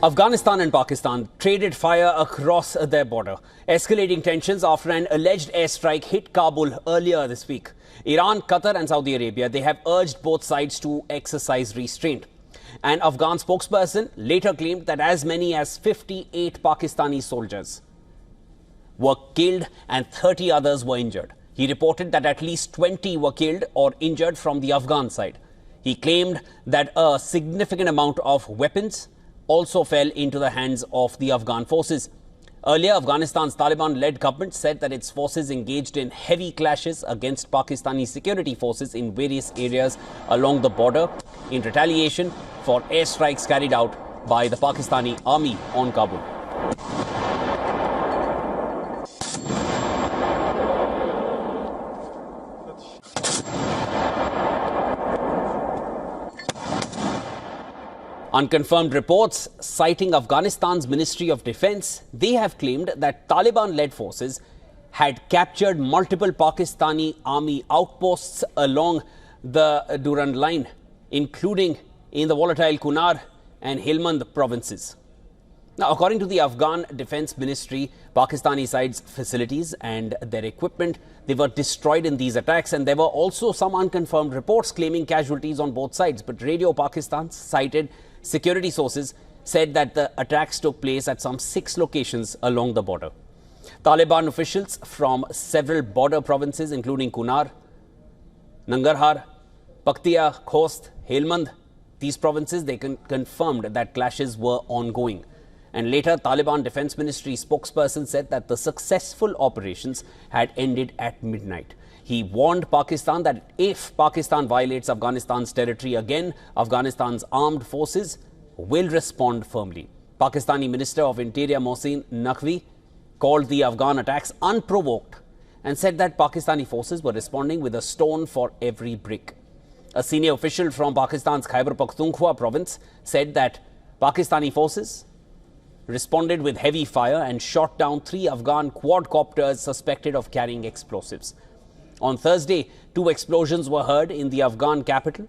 Afghanistan and Pakistan traded fire across their border, escalating tensions after an alleged airstrike hit Kabul earlier this week. Iran, Qatar and Saudi Arabia, they have urged both sides to exercise restraint. An Afghan spokesperson later claimed that as many as 58 Pakistani soldiers were killed and 30 others were injured. He reported that at least 20 were killed or injured from the Afghan side. He claimed that a significant amount of weapons also fell into the hands of the Afghan forces. Earlier, Afghanistan's Taliban-led government said that its forces engaged in heavy clashes against Pakistani security forces in various areas along the border in retaliation for airstrikes carried out by the Pakistani army on Kabul. Unconfirmed reports citing Afghanistan's Ministry of Defense, they have claimed that Taliban-led forces had captured multiple Pakistani army outposts along the Durand line, including in the volatile Kunar and Helmand provinces. Now, according to the Afghan Defense Ministry, Pakistani side's facilities and their equipment, they were destroyed in these attacks, and there were also some unconfirmed reports claiming casualties on both sides. But Radio Pakistan cited security sources said that the attacks took place at some 6 locations along the border. Taliban officials from several border provinces, including Kunar, Nangarhar, Paktia, Khost, Helmand, these provinces, they confirmed that clashes were ongoing. And later, Taliban Defense Ministry spokesperson said that the successful operations had ended at midnight. He warned Pakistan that if Pakistan violates Afghanistan's territory again, Afghanistan's armed forces will respond firmly. Pakistani Minister of Interior Mohsin Naqvi called the Afghan attacks unprovoked and said that Pakistani forces were responding with a stone for every brick. A senior official from Pakistan's Khyber Pakhtunkhwa province said that Pakistani forces responded with heavy fire and shot down 3 Afghan quadcopters suspected of carrying explosives. On Thursday, 2 explosions were heard in the Afghan capital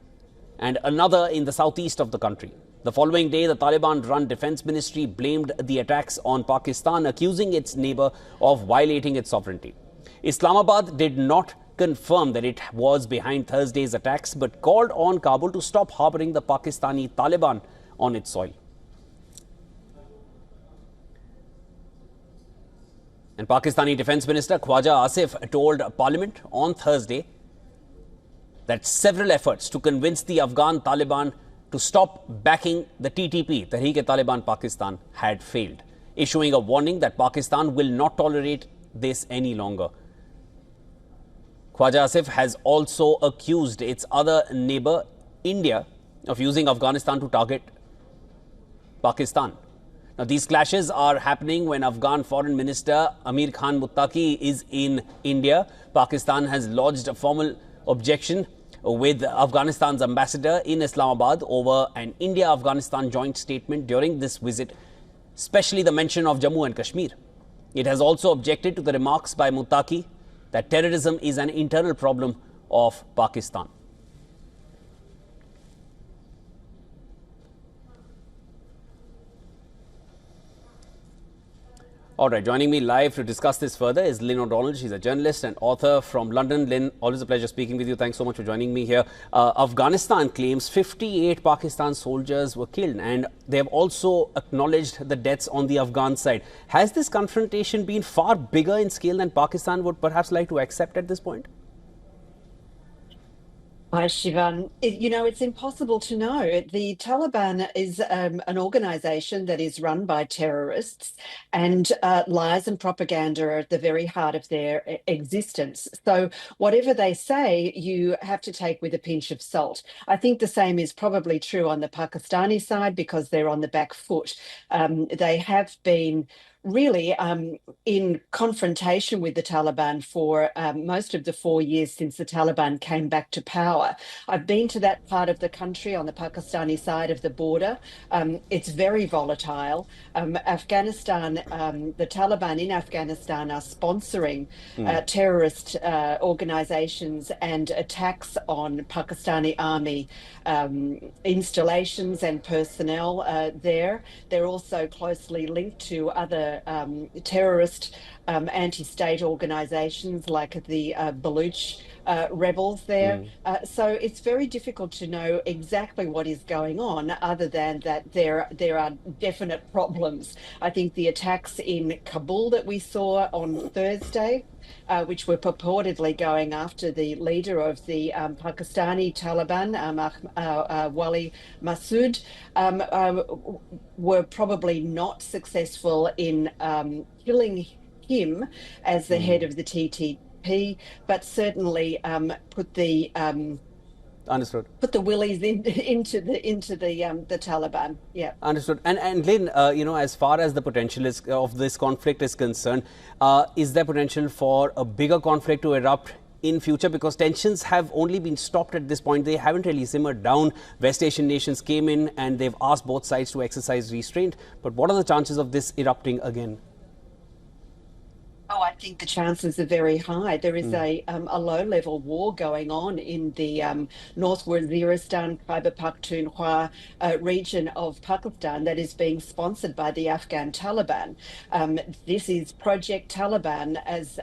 and another in the southeast of the country. The following day, the Taliban-run defense ministry blamed the attacks on Pakistan, accusing its neighbor of violating its sovereignty. Islamabad did not confirm that it was behind Thursday's attacks, but called on Kabul to stop harboring the Pakistani Taliban on its soil. And Pakistani Defence Minister Khwaja Asif told Parliament on Thursday that several efforts to convince the Afghan Taliban to stop backing the TTP, Tehreek-e-Taliban Pakistan, had failed, issuing a warning that Pakistan will not tolerate this any longer. Khwaja Asif has also accused its other neighbour, India, of using Afghanistan to target Pakistan. Now, these clashes are happening when Afghan Foreign Minister Amir Khan Muttaqi is in India. Pakistan has lodged a formal objection with Afghanistan's ambassador in Islamabad over an India-Afghanistan joint statement during this visit, especially the mention of Jammu and Kashmir. It has also objected to the remarks by Muttaqi that terrorism is an internal problem of Pakistan. All right, joining me live to discuss this further is Lynn O'Donnell. She's a journalist and author from London. Lynn, always a pleasure speaking with you. Thanks so much for joining me here. Afghanistan claims 58 Pakistan soldiers were killed, and they have also acknowledged the deaths on the Afghan side. Has this confrontation been far bigger in scale than Pakistan would perhaps like to accept at this point? Hi, Shivan. It's impossible to know. The Taliban is an organization that is run by terrorists, and lies and propaganda are at the very heart of their existence. So whatever they say, you have to take with a pinch of salt. I think the same is probably true on the Pakistani side because they're on the back foot. They have been really in confrontation with the Taliban for most of the 4 years since the Taliban came back to power. I've been to that part of the country on the Pakistani side of the border. It's very volatile. Afghanistan, the Taliban in Afghanistan are sponsoring terrorist organizations and attacks on Pakistani army installations and personnel there. They're also closely linked to other terrorist anti-state organizations like the Baluch rebels there. So it's very difficult to know exactly what is going on, other than that there are definite problems. I think the attacks in Kabul that we saw on Thursday, which were purportedly going after the leader of the Pakistani Taliban, Wali Masood, were probably not successful in killing him as the head of the TTP, but certainly put the Understood. Put the willies into the Taliban. Yeah. Understood. And Lynn, as far as the potential of this conflict is concerned, is there potential for a bigger conflict to erupt in future? Because tensions have only been stopped at this point. They haven't really simmered down. West Asian nations came in and they've asked both sides to exercise restraint. But what are the chances of this erupting again? Oh, I think the chances are very high. There is a low-level war going on in the North Waziristan, Khyber Pakhtunkhwa region of Pakistan that is being sponsored by the Afghan Taliban. This is Project Taliban, as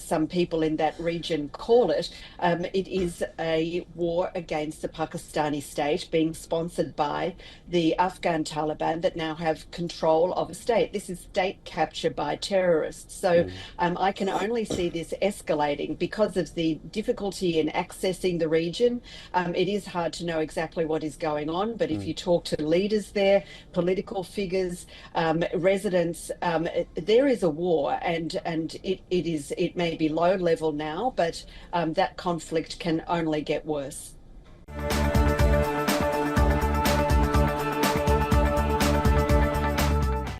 some people in that region call it. It is a war against the Pakistani state being sponsored by the Afghan Taliban that now have control of a state. This is state capture by terrorists. So I can only see this escalating because of the difficulty in accessing the region. It is hard to know exactly what is going on, but if you talk to leaders there, political figures, residents, there is a war, and it may be low level now, but that conflict can only get worse.